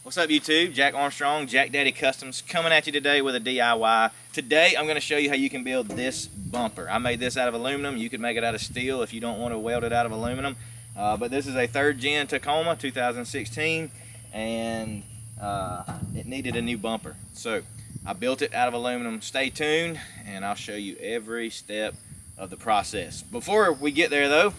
What's up YouTube? Jack Armstrong, Jack Daddy Customs, coming at you today with a DIY. Today I'm going to show you how you can build this bumper. I made this out of aluminum. You could make it out of steel if you don't want to weld it out of aluminum. But this is a 3rd gen Tacoma 2016 and it needed a new bumper. So I built it out of aluminum. Stay tuned and I'll show you every step of the process. Before we get there though,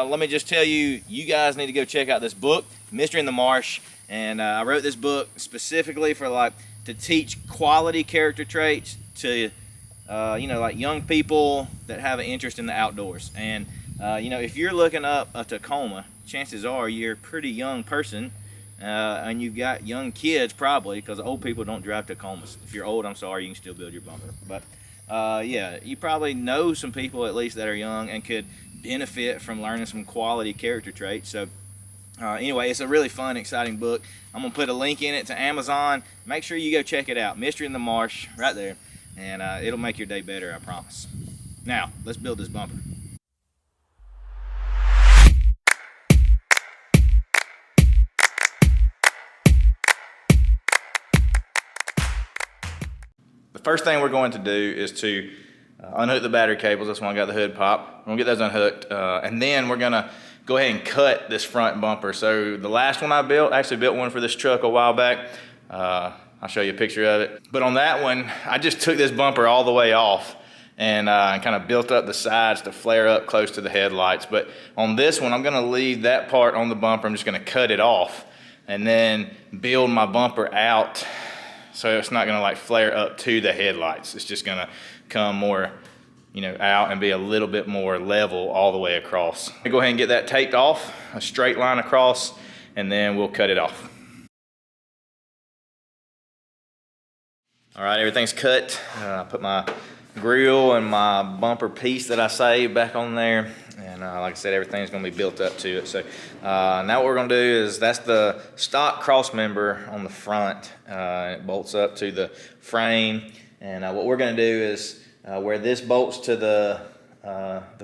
let me just tell you, you guys need to go check out this book, Mystery in the Marsh. And I wrote this book specifically for to teach quality character traits to like young people that have an interest in the outdoors. And if you're looking up a Tacoma, chances are you're a pretty young person and you've got young kids probably, because old people don't drive Tacomas. If you're old, I'm sorry, you can still build your bumper. But yeah, you probably know some people at least that are young and could benefit from learning some quality character traits. So anyway, it's a really fun, exciting book. I'm going to put a link in it to Amazon. Make sure you go check it out. Mystery in the Marsh, right there. And it'll make your day better, I promise. Now, let's build this bumper. The first thing we're going to do is to unhook the battery cables. That's when I got the hood pop. We're going to get those unhooked. And then we're going to go ahead and cut this front bumper. So the last one I built, I actually built one for this truck a while back. I'll show you a picture of it. But on that one, I just took this bumper all the way off and kind of built up the sides to flare up close to the headlights. But on this one, I'm gonna leave that part on the bumper. I'm just gonna cut it off and then build my bumper out so it's not gonna flare up to the headlights. It's just gonna come more out and be a little bit more level all the way across. Go ahead and get that taped off, a straight line across, and then we'll cut it off. All right, everything's cut. I put my grill and my bumper piece that I saved back on there. And like I said, everything's gonna be built up to it. So now what we're gonna do is, that's the stock cross member on the front. It bolts up to the frame. And what we're gonna do is, where this bolts to the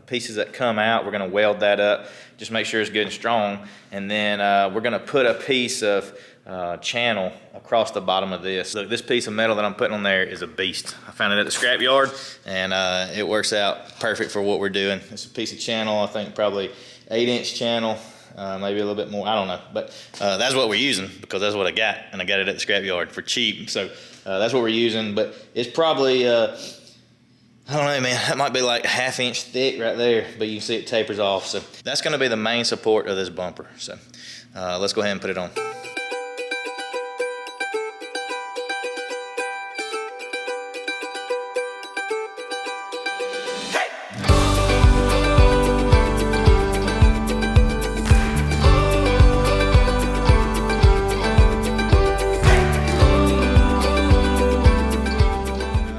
pieces that come out, we're gonna weld that up, just make sure it's good and strong. And then we're gonna put a piece of channel across the bottom of this. Look, this piece of metal that I'm putting on there is a beast. I found it at the scrap yard and it works out perfect for what we're doing. It's a piece of channel, I think probably 8-inch channel, maybe a little bit more, I don't know. But that's what we're using because that's what I got, and I got it at the scrap yard for cheap. So that's what we're using, but it's probably I don't know, man, that might be like 1/2 inch thick right there, but you can see it tapers off. So that's gonna be the main support of this bumper. So let's go ahead and put it on.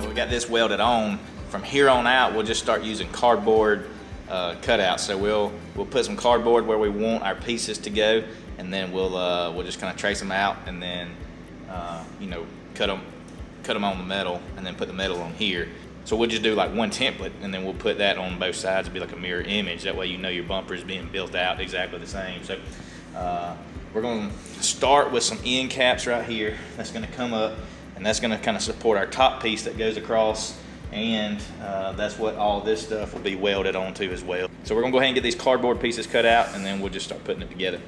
We got this welded on. From here on out, we'll just start using cardboard cutouts. So we'll put some cardboard where we want our pieces to go, and then we'll just kind of trace them out, and then cut them on the metal, and then put the metal on here. So we'll just do like one template, and then we'll put that on both sides to be like a mirror image. That way your bumper is being built out exactly the same. So we're going to start with some end caps right here. That's going to come up, and that's going to kind of support our top piece that goes across. And that's what all this stuff will be welded onto as well. So we're gonna go ahead and get these cardboard pieces cut out, and then we'll just start putting it together.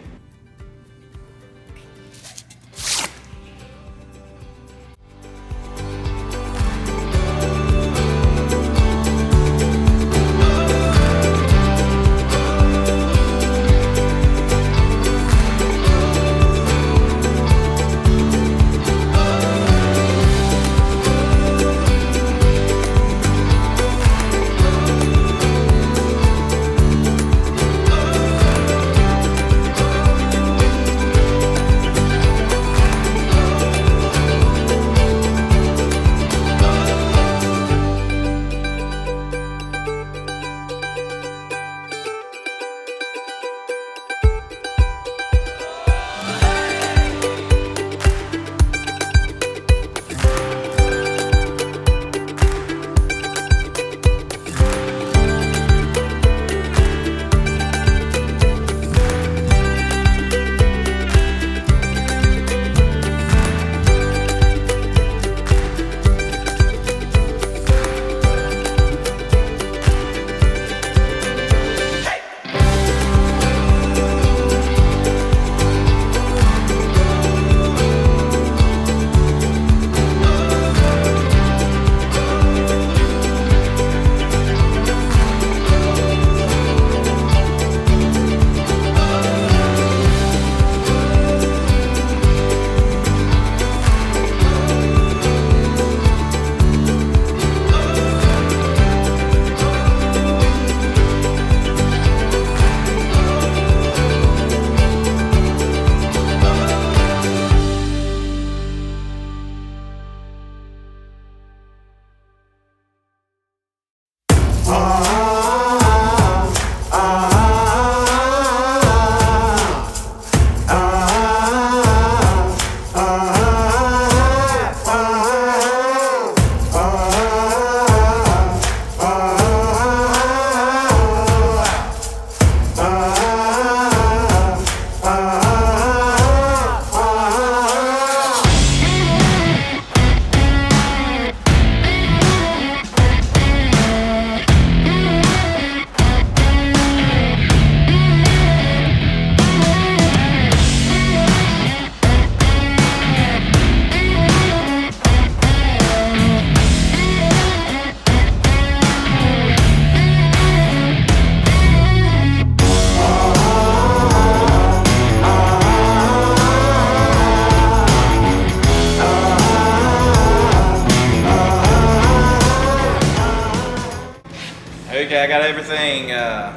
Okay, I got everything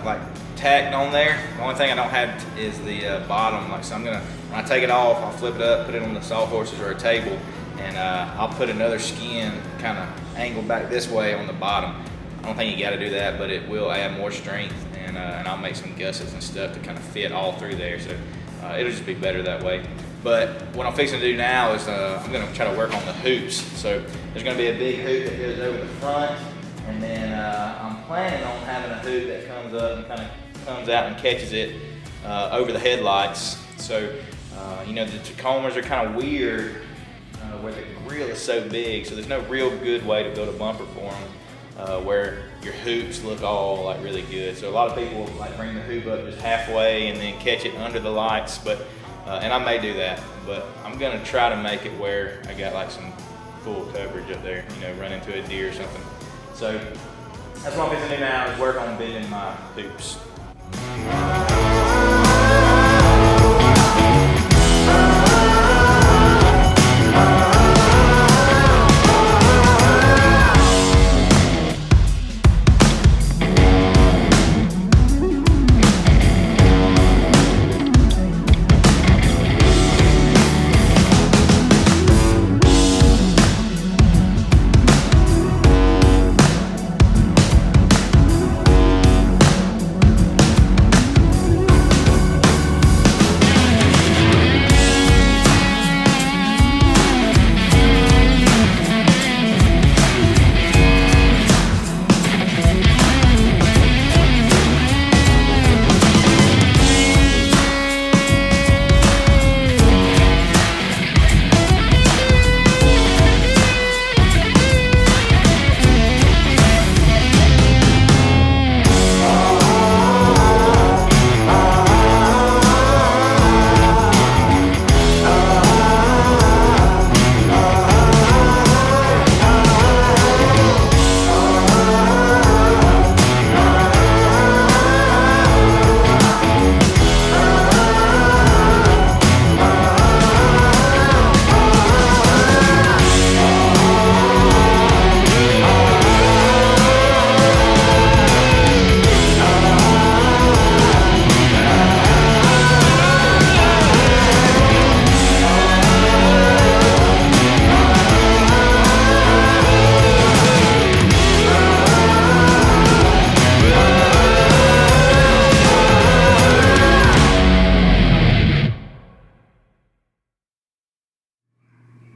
like tacked on there. The only thing I don't have is the bottom. Like, so I'm gonna, when I take it off, I'll flip it up, put it on the sawhorses or a table, and I'll put another skin kind of angled back this way on the bottom. I don't think you got to do that, but it will add more strength, and I'll make some gussets and stuff to kind of fit all through there. So it'll just be better that way. But what I'm fixing to do now is I'm gonna try to work on the hoops. So there's gonna be a big hoop that goes over the front, and then I'm planning on having a hoop that comes up and kind of comes out and catches it over the headlights. So you know, the Tacomas are kind of weird where the grill is so big, so there's no real good way to build a bumper for them where your hoops look all like really good. So a lot of people like bring the hoop up just halfway and then catch it under the lights, but and I may do that, but I'm gonna try to make it where I got like some full coverage up there, you know, run into a deer or something. So that's what I'm going to do now, is work on bending my hoops.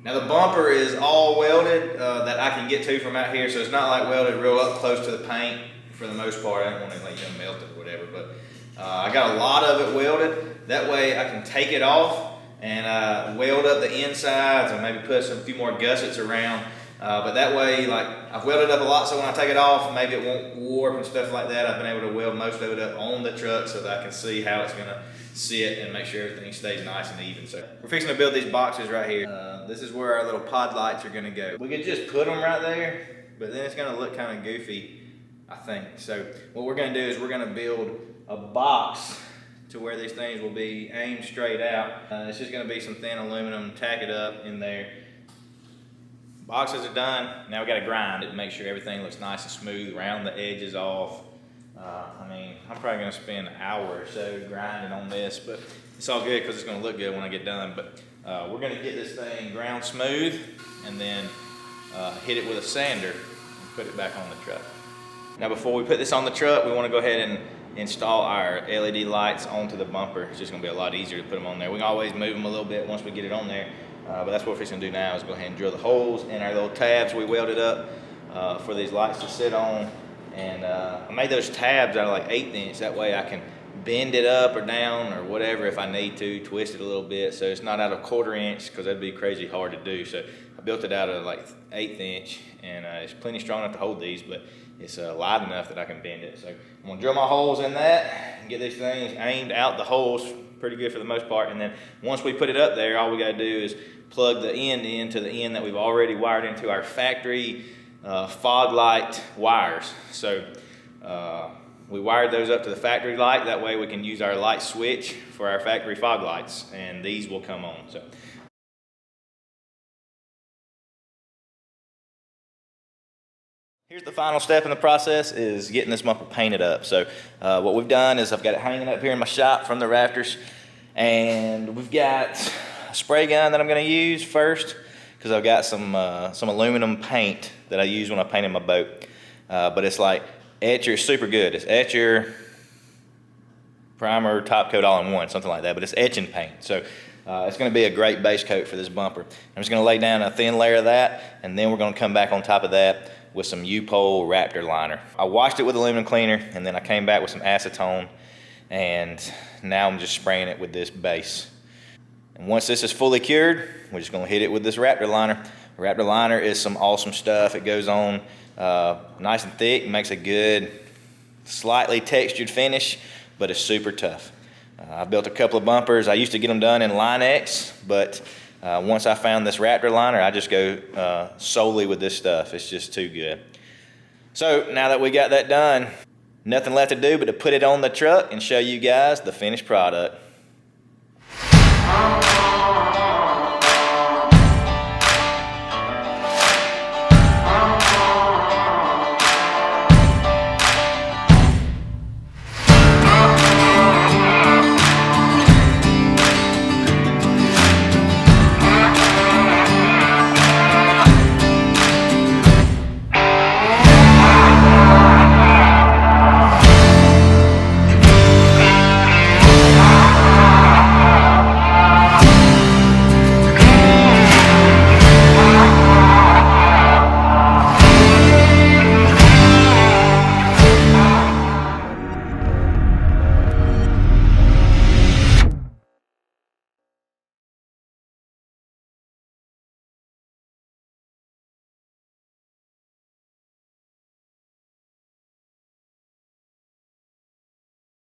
Now the bumper is all welded that I can get to from out here, so it's not like welded real up close to the paint for the most part. I don't want to like melt it or whatever, but I got a lot of it welded. That way I can take it off and weld up the insides and maybe put a few more gussets around. But that way, like, I've welded up a lot, so when I take it off, maybe it won't warp and stuff like that. I've been able to weld most of it up on the truck so that I can see how it's gonna sit and make sure everything stays nice and even. So we're fixing to build these boxes right here. This is where our little pod lights are gonna go. We could just put them right there, but then it's gonna look kind of goofy, I think. So what we're gonna do is we're gonna build a box to where these things will be aimed straight out. It's just gonna be some thin aluminum, tack it up in there. Boxes are done. Now we gotta grind it to make sure everything looks nice and smooth, round the edges off. I mean, I'm probably gonna spend an hour or so grinding on this, but it's all good because it's gonna look good when I get done. But we're gonna get this thing ground smooth and then hit it with a sander and put it back on the truck. Now before we put this on the truck, we wanna go ahead and install our LED lights onto the bumper. It's just gonna be a lot easier to put them on there. We can always move them a little bit once we get it on there. But that's what we're fixing to do now, is go ahead and drill the holes in our little tabs we welded up for these lights to sit on. And I made those tabs out of like 1/8 inch. That way I can bend it up or down or whatever if I need to, twist it a little bit. So it's not out of 1/4 inch because that'd be crazy hard to do. So I built it out of like 1/8 inch, and it's plenty strong enough to hold these, but it's light enough that I can bend it. So I'm gonna drill my holes in that and get these things aimed out the holes pretty good for the most part. And then once we put it up there, all we gotta do is plug the end into the end that we've already wired into our factory fog light wires. So we wired those up to the factory light. That way we can use our light switch for our factory fog lights, and these will come on. So Here's the final step in the process, is getting this bumper painted up. So what we've done is I've got it hanging up here in my shop from the rafters, and we've got a spray gun that I'm going to use first, because I've got some aluminum paint that I use when I painted my boat. But it's like Etcher, super good. It's Etcher, primer, top coat all in one, something like that, but it's etching paint. So it's going to be a great base coat for this bumper. I'm just going to lay down a thin layer of that, and then we're going to come back on top of that with some U-Pole Raptor liner. I washed it with aluminum cleaner, and then I came back with some acetone, and now I'm just spraying it with this base. And once this is fully cured, we're just going to hit it with this Raptor liner. Raptor liner is some awesome stuff. It goes on nice and thick, makes a good, slightly textured finish, but it's super tough. I've built a couple of bumpers. I used to get them done in Line X, but once I found this Raptor liner, I just go solely with this stuff. It's just too good. So now that we got that done, nothing left to do but to put it on the truck and show you guys the finished product.